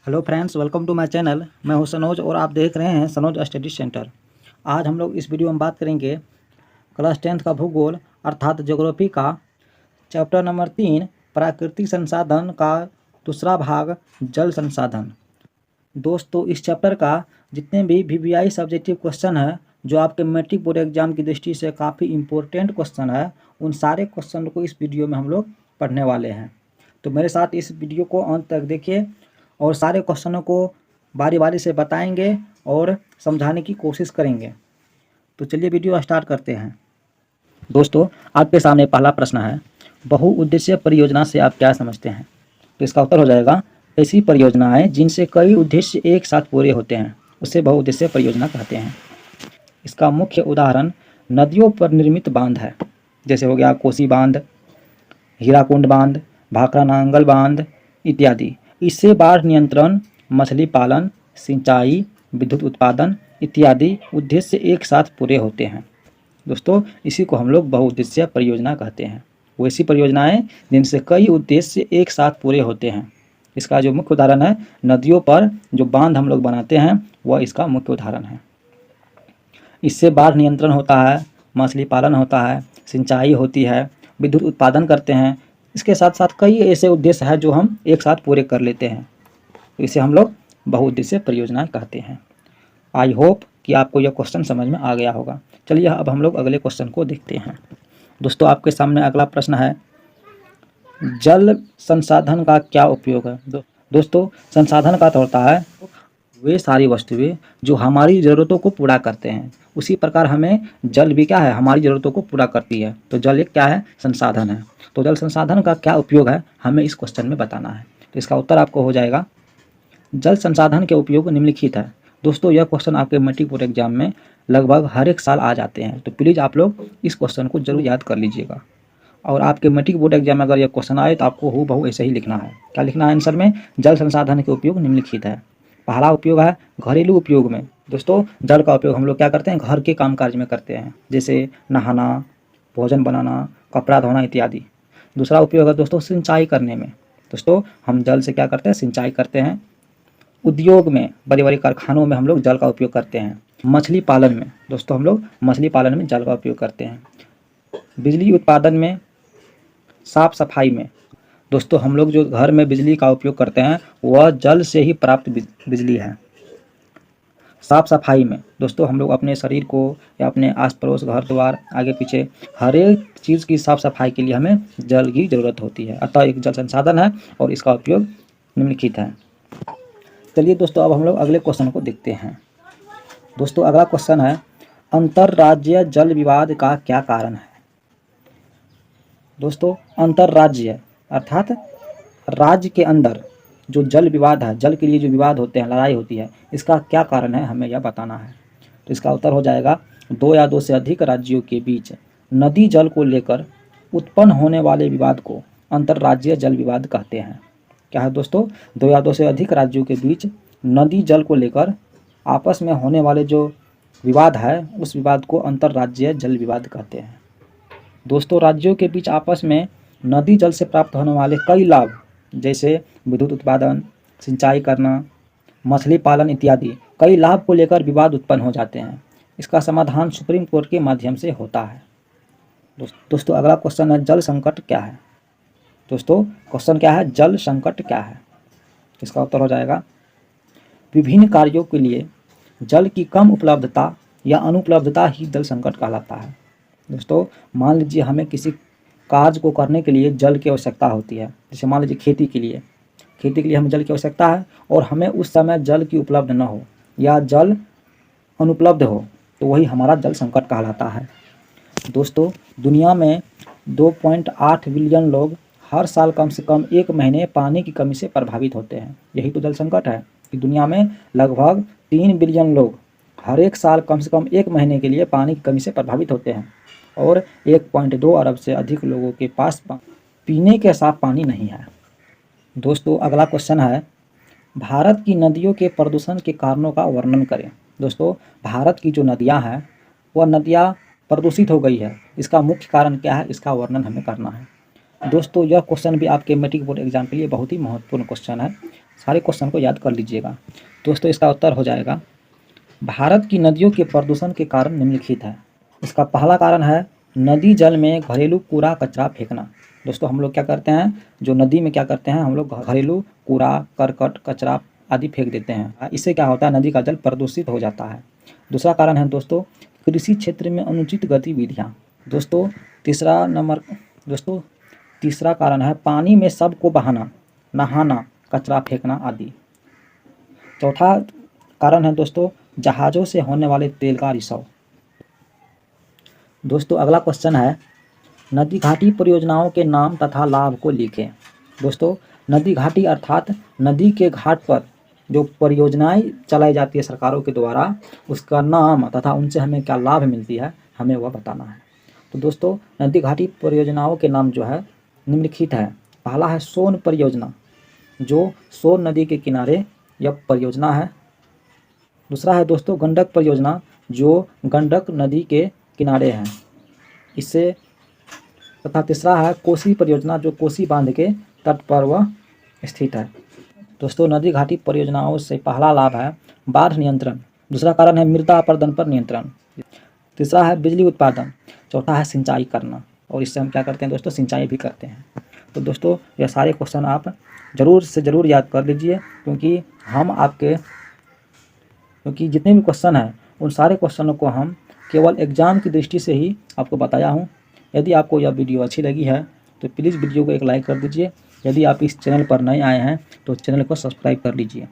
Hello friends, welcome to my channel. मैं हूं सनोज और आप देख रहे हैं सनोज स्टडी सेंटर। आज हम लोग इस वीडियो में बात करेंगे क्लास 10th का भूगोल अर्थात ज्योग्राफी का चैप्टर नंबर 3 प्राकृतिक संसाधन का दूसरा भाग जल संसाधन। दोस्तों, इस चैप्टर का जितने भी वीवीआई सब्जेक्टिव क्वेश्चन है जो आपके मैट्रिक बोर्ड एग्जाम की दृष्टि से काफ़ी इंपॉर्टेंट क्वेश्चन है, उन सारे क्वेश्चन को इस वीडियो में हम लोग पढ़ने वाले हैं। तो मेरे साथ इस वीडियो को अंत तक देखिए और सारे क्वेश्चनों को बारी बारी से बताएंगे और समझाने की कोशिश करेंगे। तो चलिए वीडियो स्टार्ट करते हैं। दोस्तों, आपके सामने पहला प्रश्न है, बहुउद्देशीय परियोजना से आप क्या समझते हैं? तो इसका उत्तर हो जाएगा, ऐसी परियोजनाएं जिनसे कई उद्देश्य एक साथ पूरे होते हैं उसे बहुउद्देशीय परियोजना कहते हैं। इसका मुख्य उदाहरण नदियों पर निर्मित बांध है, जैसे हो गया कोसी बांध, हीराकुंड बांध, भाखड़ा नांगल बांध इत्यादि। इससे बाढ़ नियंत्रण, मछली पालन, सिंचाई, विद्युत उत्पादन इत्यादि उद्देश्य एक साथ पूरे होते हैं। दोस्तों, इसी को हम लोग बहुउद्देशीय परियोजना कहते हैं। वो ऐसी परियोजनाएं जिनसे कई उद्देश्य एक साथ पूरे होते हैं। इसका जो मुख्य उदाहरण है, नदियों पर जो बांध हम लोग बनाते हैं वह इसका मुख्य उदाहरण है। इससे बाढ़ नियंत्रण होता है, मछली पालन होता है, सिंचाई होती है, विद्युत उत्पादन करते हैं। इसके साथ साथ कई ऐसे उद्देश्य हैं जो हम एक साथ पूरे कर लेते हैं, तो इसे हम लोग बहुउद्देशीय परियोजनाएं कहते हैं। आई होप कि आपको यह क्वेश्चन समझ में आ गया होगा। चलिए अब हम लोग अगले क्वेश्चन को देखते हैं। दोस्तों, आपके सामने अगला प्रश्न है, जल संसाधन का क्या उपयोग है? दोस्तों, संसाधन का अर्थ होता है वे सारी वस्तुएं जो हमारी ज़रूरतों को पूरा करते हैं। उसी प्रकार हमें जल भी क्या है, हमारी ज़रूरतों को पूरा करती है। तो जल एक क्या है, संसाधन है। तो जल संसाधन का क्या उपयोग है, हमें इस क्वेश्चन में बताना है। तो इसका उत्तर आपको हो जाएगा, जल संसाधन के उपयोग निम्नलिखित है। दोस्तों, यह क्वेश्चन आपके मैट्रिक बोर्ड एग्जाम में लगभग हर एक साल आ जाते हैं, तो प्लीज़ आप लोग इस क्वेश्चन को जरूर याद कर लीजिएगा। और आपके मैट्रिक बोर्ड एग्जाम में अगर यह क्वेश्चन आए तो आपको हूबहू ऐसे ही लिखना है। क्या लिखना है आंसर में? जल संसाधन के उपयोग निम्नलिखित है। पहला उपयोग है घरेलू उपयोग में। दोस्तों, जल का उपयोग हम लोग क्या करते हैं, घर के कामकाज में करते हैं, जैसे नहाना, भोजन बनाना, कपड़ा धोना इत्यादि। दूसरा उपयोग है दोस्तों सिंचाई करने में। दोस्तों, हम जल से क्या करते हैं, सिंचाई करते हैं। उद्योग में, बड़े बड़े कारखानों में हम लोग जल का उपयोग करते हैं। मछली पालन में, दोस्तों हम लोग मछली पालन में जल का उपयोग करते हैं। बिजली उत्पादन में, साफ सफाई में। दोस्तों, हम लोग जो घर में बिजली का उपयोग करते हैं वह जल से ही प्राप्त बिजली है। साफ सफाई में, दोस्तों हम लोग अपने शरीर को या अपने आस पड़ोस, घर द्वार, आगे पीछे हर एक चीज़ की साफ सफाई के लिए हमें जल की ज़रूरत होती है। अतः एक जल संसाधन है और इसका उपयोग निम्नलिखित है। चलिए दोस्तों, अब हम लोग अगले क्वेश्चन को देखते हैं। दोस्तों, अगला क्वेश्चन है, अंतर्राज्यीय जल विवाद का क्या कारण है? दोस्तों, अंतर्राज्यीय अर्थात राज्य के अंदर जो जल विवाद है, जल के लिए जो विवाद होते हैं, लड़ाई होती है, इसका क्या कारण है, हमें यह बताना है। तो इसका उत्तर हो जाएगा, दो या दो से अधिक राज्यों के बीच नदी जल को लेकर उत्पन्न होने वाले विवाद को अंतर्राज्यीय जल विवाद कहते हैं। क्या है दोस्तों? दो या दो से अधिक राज्यों के बीच नदी जल को लेकर आपस में होने वाले जो विवाद है, उस विवाद को अंतर्राज्यीय जल विवाद कहते हैं। दोस्तों, राज्यों के बीच आपस में नदी जल से प्राप्त होने वाले कई लाभ, जैसे विद्युत उत्पादन, सिंचाई करना, मछली पालन इत्यादि, कई लाभ को लेकर विवाद उत्पन्न हो जाते हैं। इसका समाधान सुप्रीम कोर्ट के माध्यम से होता है। दोस्तों, अगला क्वेश्चन है, जल संकट क्या है? दोस्तों, क्वेश्चन क्या है, जल संकट क्या है? इसका उत्तर हो जाएगा, विभिन्न कार्यों के लिए जल की कम उपलब्धता या अनुपलब्धता ही जल संकट कहलाता है। दोस्तों, मान लीजिए हमें किसी कार्य को करने के लिए जल की आवश्यकता होती है, जैसे मान लीजिए खेती के लिए हमें जल की आवश्यकता है और हमें उस समय जल की उपलब्ध न हो या जल अनुपलब्ध हो, तो वही हमारा जल संकट कहलाता है। दोस्तों, दुनिया में 2.8 बिलियन लोग हर साल कम से कम एक महीने पानी की कमी से प्रभावित होते हैं। यही तो जल संकट है कि दुनिया में लगभग 3 बिलियन लोग हर एक साल कम से कम एक महीने के लिए पानी की कमी से प्रभावित होते हैं और 1.2 अरब से अधिक लोगों के पास पीने के साफ पानी नहीं है। दोस्तों, अगला क्वेश्चन है, भारत की नदियों के प्रदूषण के कारणों का वर्णन करें। दोस्तों, भारत की जो नदियां हैं वह नदियां प्रदूषित हो गई है, इसका मुख्य कारण क्या है, इसका वर्णन हमें करना है। दोस्तों, यह क्वेश्चन भी आपके मैट्रिक बोर्ड एग्जाम के लिए बहुत ही महत्वपूर्ण क्वेश्चन है। सारे क्वेश्चन को याद कर लीजिएगा। दोस्तों इसका उत्तर हो जाएगा भारत की नदियों के प्रदूषण के कारण निम्नलिखित है। इसका पहला कारण है नदी जल में घरेलू कूड़ा कचरा फेंकना। दोस्तों हम लोग क्या करते हैं, जो नदी में क्या करते हैं, हम लोग घरेलू कूड़ा करकट कचरा आदि फेंक देते हैं। इससे क्या होता है, नदी का जल प्रदूषित हो जाता है। दूसरा कारण है दोस्तों कृषि क्षेत्र में अनुचित गतिविधियाँ। दोस्तों तीसरा कारण है पानी में सबको बहाना, नहाना, कचरा फेंकना आदि। चौथा कारण है दोस्तों जहाज़ों से होने वाले तेल का रिसाव। दोस्तों अगला क्वेश्चन है नदी घाटी परियोजनाओं के नाम तथा लाभ को लिखें। दोस्तों नदी घाटी अर्थात नदी के घाट पर जो परियोजनाएं चलाई जाती है सरकारों के द्वारा, उसका नाम तथा उनसे हमें क्या लाभ मिलती है, हमें वह बताना है। तो दोस्तों नदी घाटी परियोजनाओं के नाम जो है निम्नलिखित है। पहला है सोन परियोजना, जो सोन नदी के किनारे यह परियोजना है। दूसरा है दोस्तों गंडक परियोजना, जो गंडक नदी के किनारे हैं इससे। तथा तीसरा है कोसी परियोजना, जो कोसी बांध के तट पर वह स्थित है। दोस्तों नदी घाटी परियोजनाओं से पहला लाभ है बाढ़ नियंत्रण। दूसरा कारण है मृदा अपरदन पर नियंत्रण। तीसरा है बिजली उत्पादन। चौथा है सिंचाई करना, और इससे हम क्या करते हैं दोस्तों, सिंचाई भी करते हैं। तो दोस्तों यह सारे क्वेश्चन आप ज़रूर से ज़रूर याद कर लीजिए, क्योंकि जितने भी क्वेश्चन हैं उन सारे क्वेश्चनों को हम केवल एग्ज़ाम की दृष्टि से ही आपको बताया हूँ। यदि आपको यह वीडियो अच्छी लगी है तो प्लीज़ वीडियो को एक लाइक कर दीजिए। यदि आप इस चैनल पर नए आए हैं तो चैनल को सब्सक्राइब कर लीजिए।